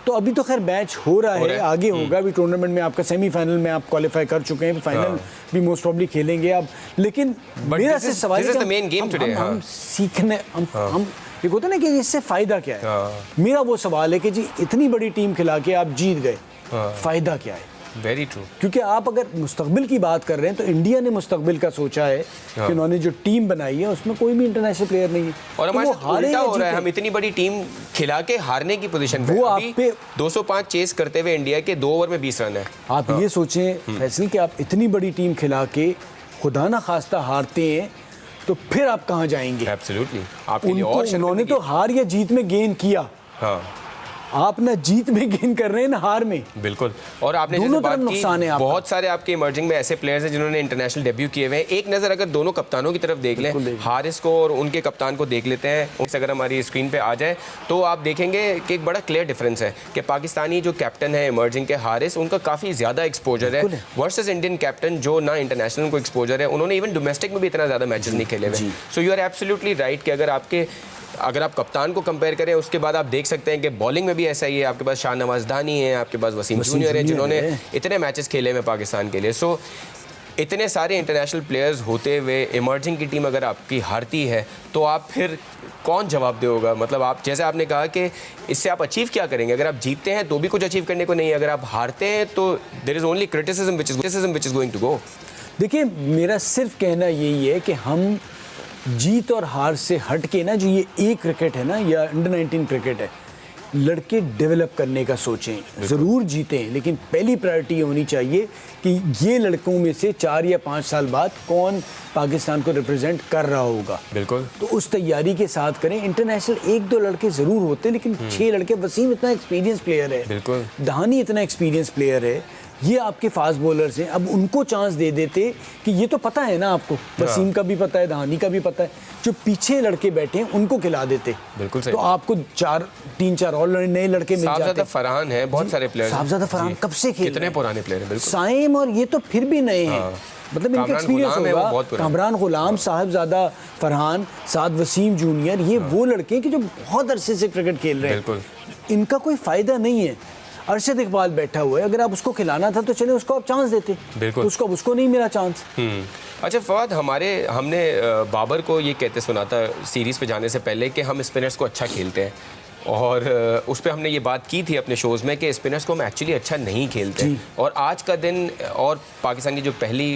तो अभी तो खैर मैच हो रहा है, आगे होगा अभी टूर्नामेंट में। आपका सेमीफाइनल में आप क्वालिफाई कर चुके हैं, फाइनल भी मोस्ट प्रॉब्ली खेलेंगे आप। लेकिन मेरा this से is- सवाल this है is कि the main game today, हम सीखने हम एक होता है ना कि इससे फायदा क्या है। मेरा वो सवाल है कि जी इतनी बड़ी टीम खिला के आप जीत गए, फायदा क्या है? Very true. क्योंकि आप अगर मुस्तकबिल की बात कर रहे हैं तो इंडिया ने मुस्तकबिल का सोचा है कि उन्होंने जो टीम बनाई है उसमें कोई भी इंटरनेशनल प्लेयर नहीं है, और तो हमारे वो साथ हारे उल्टा या हो रहा है, जीते। हम इतनी बड़ी टीम खिला के हारने की पोजीशन पे वो अभी आप पे 205 चेस करते हुए इंडिया के 2 ओवर में 20 रन है। आप ये सोचें फैसल कि आप इतनी बड़ी टीम खिला के खुदा ना खास्ता हारते हैं, तो फिर आप कहाँ जाएंगे? एब्सोल्युटली। आपके लिए उनको और शर्त उन्होंने लगी। तो हार या जीत में गेन किया, हाँ आप ना जीत में गेन कर रहे हैं ना हार में। बिल्कुल। और आपने दोनों जैसे तरफ बात नुकसान है की, आपका। बहुत सारे आपके इमर्जिंग में ऐसे प्लेयर्स हैं जिन्होंने इंटरनेशनल डेब्यू किए हुए हैं। एक नज़र अगर दोनों कप्तानों की तरफ देख लें, हारिस को और उनके कप्तान को देख लेते हैं, उनसे अगर हमारी स्क्रीन पे आ जाए तो आप देखेंगे कि एक बड़ा क्लियर डिफरेंस है कि पाकिस्तानी जो कैप्टन है इमर्जिंग के हारिस, उनका काफ़ी ज़्यादा एक्सपोजर है वर्सेस इंडियन कैप्टन जो ना इंटरनेशनल को एक्सपोजर है। उन्होंने इवन डोमेस्टिक में भी इतना ज़्यादा मैचेस नहीं खेले हुए। So you are absolutely right कि अगर आप कप्तान को कंपेयर करें, उसके बाद आप देख सकते हैं कि बॉलिंग में भी ऐसा ही है। आपके पास शाहनवाज दानी है, आपके पास वसीम जूनियर है, जिन्होंने इतने मैचेस खेले हुए पाकिस्तान के लिए। सो इतने सारे इंटरनेशनल प्लेयर्स होते हुए इमर्जिंग की टीम अगर आपकी हारती है तो आप फिर कौन जवाब देगा? मतलब आप जैसे आपने कहा कि इससे आप अचीव क्या करेंगे? अगर आप जीतते हैं तो भी कुछ अचीव करने को नहीं है, अगर आप हारते हैं तो there is only criticism which is going to go. देखिए मेरा सिर्फ कहना यही है कि हम जीत और हार से हट के ना, जो ये एक क्रिकेट है ना या अंडर 19 क्रिकेट है, लड़के डेवलप करने का सोचें। ज़रूर जीतें, लेकिन पहली प्रायोरिटी होनी चाहिए कि ये लड़कों में से 4 या 5 साल बाद कौन पाकिस्तान को रिप्रेजेंट कर रहा होगा। बिल्कुल। तो उस तैयारी के साथ करें। इंटरनेशनल 1-2 लड़के ज़रूर होते हैं, लेकिन 6 लड़के। वसीम इतना एक्सपीरियंस प्लेयर है, बिल्कुल। दहानी इतना एक्सपीरियंस प्लेयर है, ये आपके फास्ट बॉलर्स हैं। अब उनको चांस दे देते कि ये तो पता है ना आपको, वसीम का भी पता है, दहानी का भी पता है, जो पीछे लड़के बैठे हैं उनको खिला देते। बिल्कुल सही। तो आपको 3-4 और नए लड़के मिल जाते। साहबजादा फरहान है, बहुत सारे प्लेयर्स। साहबजादा फरहान कब से खेल कितने पुराने प्लेयर हैं। बिल्कुल। साइम और ये तो फिर भी नए हैं। मतलब इनका एक्सपीरियंस होगा। कामरान गुलाम, साहबजादा फरहान, साद वसीम जूनियर, ये वो लड़के हैं कि जो बहुत अरसे से क्रिकेट खेल रहे हैं। बिल्कुल। इनका कोई फायदा नहीं है। अरशद इकबाल बैठा हुआ है, अगर आप उसको खिलाना था तो चले उसको आप चांस देते। बिल्कुल। उसको नहीं मिला चांस। अच्छा फवाद, हमने बाबर को ये कहते सुना था सीरीज़ पे जाने से पहले कि हम स्पिनर्स को अच्छा खेलते हैं, और उस पर हमने ये बात की थी अपने शोज़ में कि स्पिनर्स को हम एक्चुअली अच्छा नहीं खेलते। और आज का दिन और पाकिस्तान की जो पहली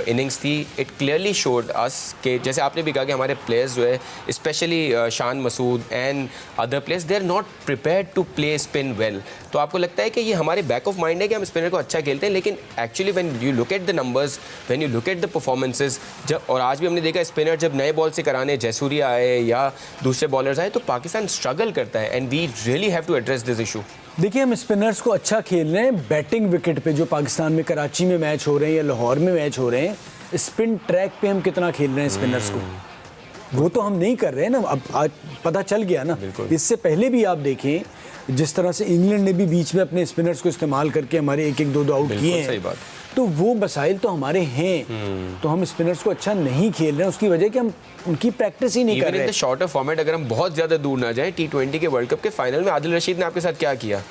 इनिंग्स थी, इट क्लियरली शोड अस कि जैसे आपने भी कहा कि हमारे प्लेयर्स जो है, specially Shan Masood and other players, they are not prepared to play spin well. तो आपको लगता है कि ये हमारे बैक ऑफ माइंड है कि हम स्पिनर को अच्छा खेलते हैं, लेकिन actually when you look at the numbers, when you look at the performances, जब और आज भी हमने देखा स्पिनर जब नए बॉल से कराने जयसूर्या आए या दूसरे बॉलर्स आए तो पाकिस्तान स्ट्रगल करता है, and we really have to address this issue. देखिए हम स्पिनर्स को अच्छा खेल रहे हैं बैटिंग विकेट पे, जो पाकिस्तान में कराची में मैच हो रहे हैं या लाहौर में मैच हो रहे हैं, स्पिन ट्रैक पे हम कितना खेल रहे हैं स्पिनर्स को। वो तो हम नहीं कर रहे हैं ना, अब आज पता चल गया ना। इससे पहले भी आप देखें जिस तरह से इंग्लैंड ने भी बीच में अपने स्पिनर्स को इस्तेमाल करके हमारे 1-1, 2-2 आउट किए हैं। सही बात। तो वो मसाइल तो हमारे हैं, तो हम स्पिनर्स को अच्छा नहीं खेल रहे हैं, उसकी वजह कि हम उनकी प्रैक्टिस ही नहीं कर रहे हैं। शॉर्टर फॉर्मेट अगर हम बहुत ज्यादा दूर ना जाए, T20 के वर्ल्ड कप के फाइनल में आदिल रशीद ने आपके साथ क्या किया?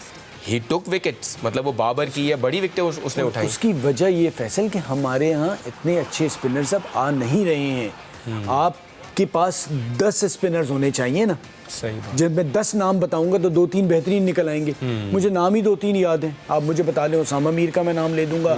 ही टुक विकेट्स, मतलब वो बाबर की या बड़ी विकेटें उसने उठाई। उसकी वजह ये फैसल कि हमारे यहाँ इतने अच्छे स्पिनर्स अब आ नहीं रहे हैं। आपके पास 10 स्पिनर्स होने चाहिए ना। सही। जब मैं 10 नाम बताऊंगा तो 2-3 बेहतरीन निकल आएंगे। मुझे नाम ही 2-3 याद हैं, आप मुझे बता लें। उसामा मीर का मैं नाम ले दूंगा,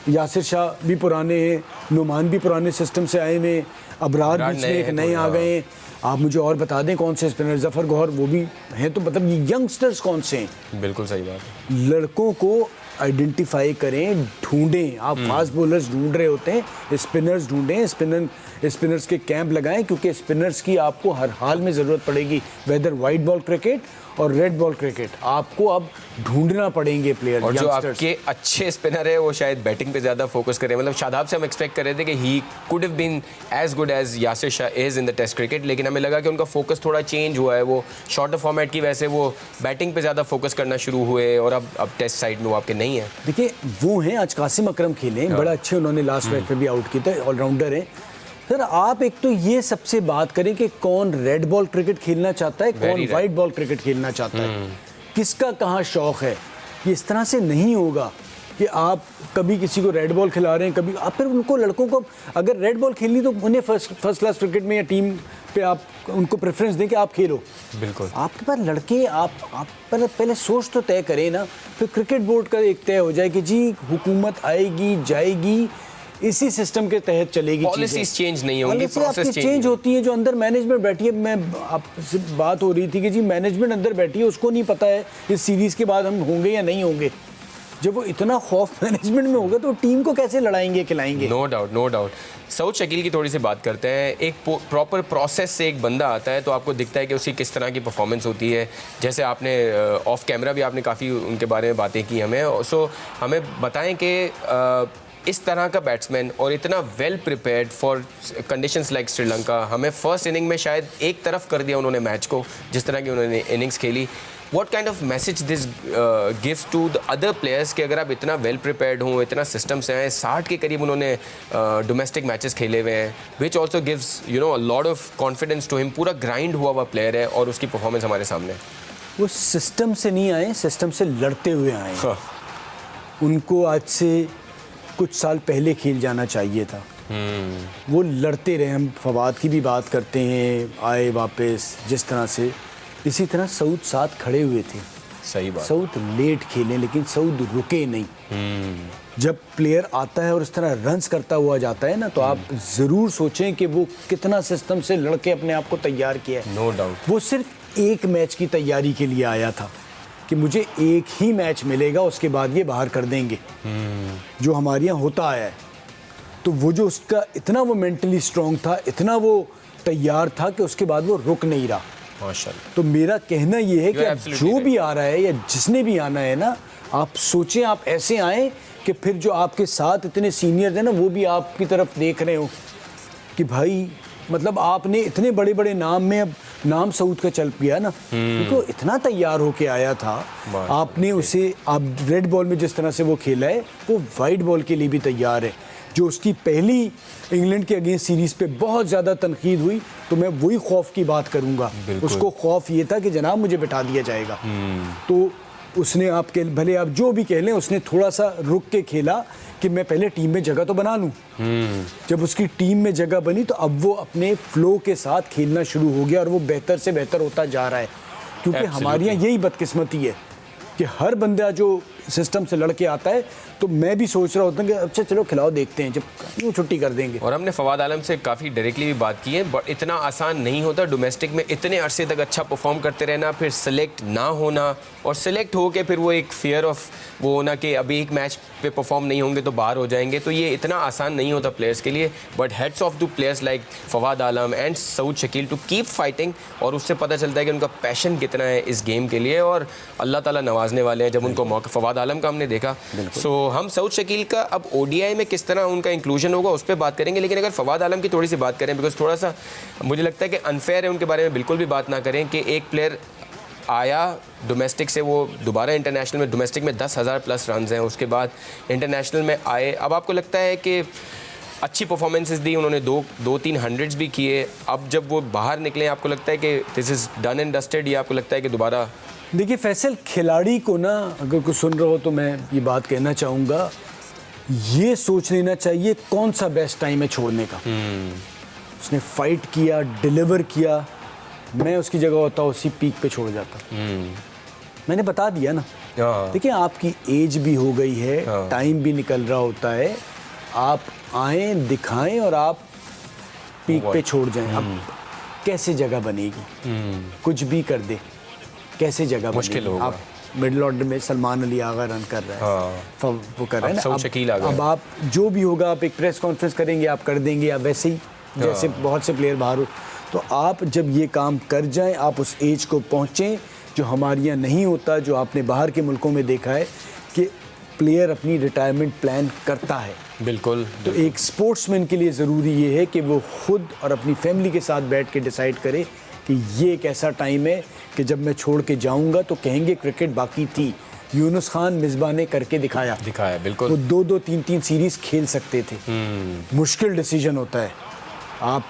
यासिर शाह भी पुराने हैं, नुमान भी पुराने सिस्टम से आए हुए, अबरार बीच में एक नए आ गए हैं। आप मुझे और बता दें कौन से स्पिनर, जफर गौहर वो भी हैं। तो मतलब ये यंगस्टर्स कौन से हैं? बिल्कुल सही बात है। लड़कों को आइडेंटिफाई करें, ढूंढें। आप फास्ट बॉलर्स ढूंढ रहे होते हैं, स्पिनर्स ढूंढें, स्पिनर्स के कैंप लगाएं, क्योंकि स्पिनर्स की आपको हर हाल में ज़रूरत पड़ेगी। वेदर वाइट बॉल क्रिकेट और रेड बॉल क्रिकेट, आपको अब ढूंढना पड़ेंगे प्लेयर। और जो आपके अच्छे स्पिनर है वो शायद बैटिंग पे ज़्यादा फोकस करें। मतलब शादाब से हम एक्सपेक्ट कर रहे थे कि he could have been as good as Yasir Shah is in the test cricket, लेकिन हमें लगा कि उनका फोकस थोड़ा चेंज हुआ है। वो शॉर्टर फॉर्मेट की वजह से वो बैटिंग पे ज़्यादा फोकस करना शुरू हुए और अब टेस्ट साइड में वो आपके नहीं है। देखिए वो हैं, आज कासिम अकरम खेले, बड़ा अच्छे, उन्होंने लास्ट मैच पे भी आउट किए थे, ऑलराउंडर हैं। सर आप एक तो ये सबसे बात करें कि कौन रेड बॉल क्रिकेट खेलना चाहता है, कौन वाइट बॉल क्रिकेट खेलना चाहता है, किसका कहाँ शौक है। ये इस तरह से नहीं होगा कि आप कभी किसी को रेड बॉल खिला रहे हैं, कभी आप फिर उनको लड़कों को अगर रेड बॉल खेलनी तो उन्हें फर्स्ट क्लास क्रिकेट में या टीम पे आप उनको प्रेफरेंस दें कि आप खेलो। बिल्कुल। आपके पास लड़के, आप पहले सोच तो तय करें ना, फिर क्रिकेट बोर्ड का एक तय हो जाए कि जी हुकूमत आएगी जाएगी, इसी सिस्टम के तहत चलेगी। पॉलिसीज चेंज नहीं होंगी, प्रोसेस चेंज होती है। जो अंदर मैनेजमेंट बैठी है, मैं आपसे बात हो रही थी कि जी मैनेजमेंट अंदर बैठी है, उसको नहीं पता है इस सीरीज़ के बाद हम होंगे या नहीं होंगे। जब वो इतना खौफ मैनेजमेंट में होगा तो टीम को कैसे लड़ाएंगे खिलाएंगे? No doubt, no doubt. Saud Shakeel की थोड़ी सी बात करते हैं। एक प्रॉपर प्रोसेस से एक बंदा आता है तो आपको दिखता है कि उसकी किस तरह की परफॉर्मेंस होती है। जैसे आपने ऑफ कैमरा भी आपने काफ़ी उनके बारे में बातें की हमें। सो हमें बताएं कि इस तरह का बैट्समैन और इतना well prepared for conditions like Sri Lanka, हमें फर्स्ट इनिंग में शायद एक तरफ कर दिया उन्होंने मैच को, जिस तरह की उन्होंने इनिंग्स खेली। What kind of message this gives to the other players कि अगर आप इतना वेल प्रिपेयर्ड हों, इतना सिस्टम से हैं, 60 के करीब उन्होंने डोमेस्टिक मैचेस खेले हुए हैं, which also gives a lot of confidence to him. पूरा ग्राइंड हुआ हुआ प्लेयर है और उसकी परफॉर्मेंस हमारे सामने। वो सिस्टम से नहीं आए, सिस्टम से लड़ते हुए आए। हाँ। उनको आज से कुछ साल पहले खेल जाना चाहिए था। वो लड़ते रहे। हम फवाद की भी बात करते हैं, आए वापस जिस तरह से, इसी तरह सऊद साथ खड़े हुए थे। सही बात। सऊद लेट खेले लेकिन सऊद रुके नहीं। जब प्लेयर आता है और इस तरह रन्स करता हुआ जाता है ना, तो आप ज़रूर सोचें कि वो कितना सिस्टम से लड़के अपने आप को तैयार किया है। No doubt. वो सिर्फ एक मैच की तैयारी के लिए आया था कि मुझे एक ही मैच मिलेगा, उसके बाद ये बाहर कर देंगे, जो हमारे यहाँ होता आया है। तो वो जो उसका इतना वो मेंटली स्ट्रांग था, इतना वो तैयार था कि उसके बाद वो रुक नहीं रहा। माशाल्लाह। तो मेरा कहना ये है कि जो भी आ रहा है या जिसने भी आना है ना, आप सोचें, आप ऐसे आएँ कि फिर जो आपके साथ इतने सीनियर हैं ना, वो भी आपकी तरफ देख रहे हो कि भाई मतलब आपने इतने बड़े बड़े नाम में अब नाम सऊद का चल पिया ना, क्योंकि इतना तैयार होके आया था। आपने उसे, आप रेड बॉल में जिस तरह से वो खेला है, वो वाइट बॉल के लिए भी तैयार है। जो उसकी पहली इंग्लैंड के अगेंस्ट सीरीज़ पे बहुत ज़्यादा तनकीद हुई, तो मैं वही खौफ की बात करूँगा। उसको खौफ ये था कि जनाब मुझे बिठा दिया जाएगा। तो उसने, आप कह भले आप जो भी कह लें, उसने थोड़ा सा रुक के खेला कि मैं पहले टीम में जगह तो बना लूँ। जब उसकी टीम में जगह बनी तो अब वो अपने फ्लो के साथ खेलना शुरू हो गया और वो बेहतर से बेहतर होता जा रहा है। क्योंकि हमारे यहाँ यही बदकिस्मती है कि हर बंदा जो सिस्टम से लड़के आता है, तो मैं भी सोच रहा होता हूँ कि अच्छा चलो खिलाओ, देखते हैं, जब वो छुट्टी कर देंगे। और हमने फवाद आलम से काफ़ी डायरेक्टली भी बात की है, बट इतना आसान नहीं होता डोमेस्टिक में इतने अरसे तक अच्छा परफॉर्म करते रहना, फिर सिलेक्ट ना होना, और सिलेक्ट हो के फिर वो एक फियर ऑफ वो होना कि अभी एक मैच पे परफॉर्म नहीं होंगे तो बाहर हो जाएंगे। तो ये इतना आसान नहीं होता प्लेयर्स के लिए। But hats off to players like Fawad Alam and Saud Shakeel to keep fighting, और उससे पता चलता है कि उनका पैशन कितना है इस गेम के लिए, और अल्लाह ताला नवाजने वाले हैं जब उनको मौका। फवाद फवाद आलम का हमने देखा। सो हम सऊद शकील का अब ओडीआई में किस तरह उनका इंक्लूजन होगा उस पर बात करेंगे, लेकिन अगर फवाद आलम की थोड़ी सी बात करें, बिकॉज थोड़ा सा मुझे लगता है कि अनफेयर है उनके बारे में बिल्कुल भी बात ना करें कि एक प्लेयर आया डोमेस्टिक से, वो दोबारा इंटरनेशनल में, डोमेस्टिक में 10,000 प्लस रन हैं, उसके बाद इंटरनेशनल में आए। अब आपको लगता है कि अच्छी परफॉर्मेंसेस दी उन्होंने, दो तीन हंड्रेड्स भी किए, अब जब वो बाहर निकले आपको लगता है कि this is done and dusted, या आपको लगता है कि दोबारा? देखिए फैसल, खिलाड़ी को ना अगर कुछ सुन रहे हो तो मैं ये बात कहना चाहूँगा, ये सोच लेना चाहिए कौन सा बेस्ट टाइम है छोड़ने का। उसने फाइट किया, डिलीवर किया, मैं उसकी जगह होता उसी पीक पे छोड़ जाता। मैंने बता दिया ना। देखिए आपकी एज भी हो गई है, टाइम भी निकल रहा होता है, आप आए दिखाएं और आप पीक पे छोड़ जाएं। अब कैसे जगह बनेगी? कुछ भी कर दे, कैसे जगह मुश्किल होगा। आप मिडिल ऑर्डर में सलमान अली आगा रन कर रहा है, वो कर रहा है सऊद शकील आ गए। अब आप जो भी होगा, आप एक प्रेस कॉन्फ्रेंस करेंगे, आप कर देंगे, आप वैसे ही जैसे बहुत से प्लेयर बाहर हो। तो आप जब ये काम कर जाएं, आप उस एज को पहुँचें जो हमारे यहाँ नहीं होता, जो आपने बाहर के मुल्कों में देखा है कि प्लेयर अपनी रिटायरमेंट प्लान करता है। बिल्कुल। तो एक स्पोर्ट्समैन के लिए ज़रूरी ये है कि वो खुद और अपनी फैमिली के साथ बैठ के डिसाइड करे कि ये एक ऐसा टाइम है कि जब मैं छोड़ के जाऊंगा तो कहेंगे क्रिकेट बाकी थी। यूनुस खान मिसबा ने करके दिखाया। बिल्कुल। वो 2-2, 3-3 सीरीज़ खेल सकते थे। मुश्किल डिसीजन होता है। आप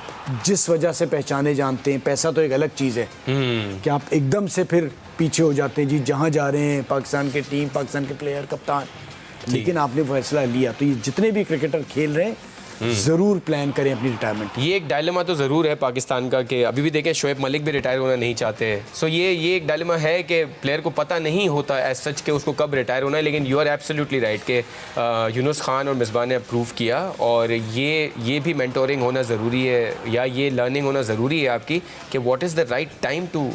जिस वजह से पहचाने जानते हैं, पैसा तो एक अलग चीज़ है कि आप एकदम से फिर पीछे हो जाते हैं, जी जहाँ जा रहे हैं पाकिस्तान के टीम, पाकिस्तान के प्लेयर, कप्तान, लेकिन आपने फैसला लिया। तो ये जितने भी क्रिकेटर खेल रहे हैं ज़रूर प्लान करें अपनी रिटायरमेंट। ये एक डायलेमा तो ज़रूर है पाकिस्तान का कि अभी भी देखें शोएब मलिक भी रिटायर होना नहीं चाहते। सो ये एक डायलेमा है कि प्लेयर को पता नहीं होता एज सच कि उसको कब रिटायर होना है, लेकिन यू आर एब्सोल्युटली राइट कि यूनुस खान और मिसबा ने अप्रूव किया, और ये भी मेंटोरिंग होना ज़रूरी है, या ये लर्निंग होना ज़रूरी है आपकी कि what is the right time to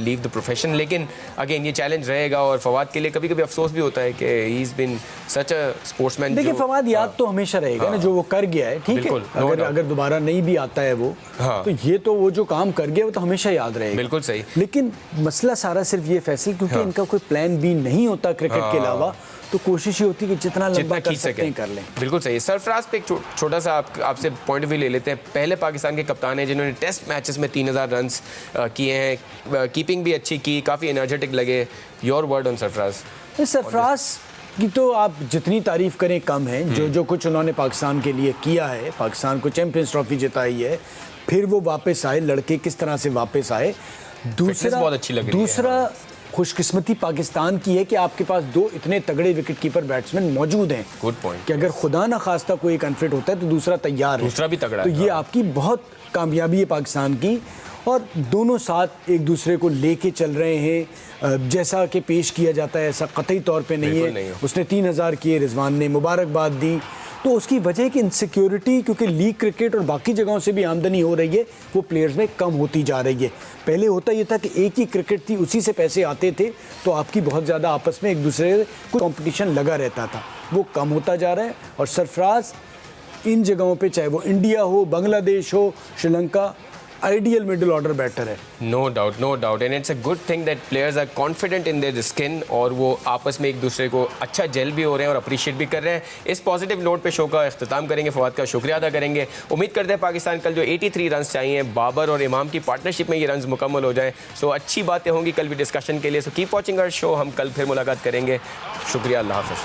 leave the profession. लेकिन अगेन ये चैलेंज रहेगा, और फवाद के लिए कभी कभी अफसोस भी होता है कि he is been such a sportsman. देखिए फवाद याद तो हमेशा रहेगा ना जो वो कर गया है, ठीक है। अगर दोबारा नहीं भी आता है वो, तो ये तो वो जो काम कर गया वो तो हमेशा याद रहेगा। बिल्कुल सही। लेकिन मसला सारा सिर्फ ये फैसल, क्योंकि इनका कोई प्लान भी नहीं होता क्रिकेट के अलावा, तो कोशिश ये होती है कि जितना लंबा कर सकते हैं कर लें। बिल्कुल सही। सरफराज पे एक छोटा सा आपसे पॉइंट ऑफ व्यू ले लेते हैं। पहले पाकिस्तान के कप्तान हैं जिन्होंने टेस्ट मैचेस में 3000 रन्स किए हैं, कीपिंग भी अच्छी की, काफ़ी एनर्जेटिक लगे। Your word on Sarfaraz? Sarfaraz की तो आप जितनी तारीफ करें कम है। जो कुछ उन्होंने पाकिस्तान के लिए किया है, पाकिस्तान को चैंपियंस ट्रॉफी जिताई है, फिर वो वापस आए, लड़के किस तरह से वापस आए। बहुत अच्छी लग रही है। दूसरा खुशकिस्मती पाकिस्तान की है कि आपके पास 2 इतने तगड़े विकेट कीपर बैट्समैन मौजूद हैं। Good point. कि अगर खुदा ना खास्ता कोई एक अनफिट होता है तो दूसरा तैयार है, दूसरा भी तगड़ा तो है। ये आपकी बहुत कामयाबी है पाकिस्तान की, और दोनों साथ एक दूसरे को लेके चल रहे हैं। जैसा कि पेश किया जाता है ऐसा कतई तौर पे नहीं है। उसने 3000 किए, रिजवान ने मुबारकबाद दी, तो उसकी वजह कि इनसिक्योरिटी, क्योंकि लीग क्रिकेट और बाकी जगहों से भी आमदनी हो रही है, वो प्लेयर्स में कम होती जा रही है। पहले होता ये था कि एक ही क्रिकेट थी, उसी से पैसे आते थे, तो आपकी बहुत ज़्यादा आपस में एक दूसरे को कंपटीशन लगा रहता था, वो कम होता जा रहा है। और सरफराज इन जगहों पे, चाहे वो इंडिया हो, बांग्लादेश हो, Sri Lanka, ideal middle order batter है। No doubt and it's a good thing that players are confident in their skin, और वो आपस में एक दूसरे को अच्छा जेल भी हो रहे हैं और अप्रिशिएट भी कर रहे हैं। इस पॉजिटिव नोट पे शो का इख्तिताम करेंगे। फवाद का शुक्रिया अदा करेंगे। उम्मीद करते हैं पाकिस्तान कल जो 83 रन चाहिए, बाबर और इमाम की पार्टनरशिप में ये रन मुकम्मल हो जाएं। सो अच्छी बातें होंगी कल भी डिस्कशन के लिए। So keep watching our show. हम कल फिर मुलाकात करेंगे। शुक्रिया, अल्लाह हाफ़िज़।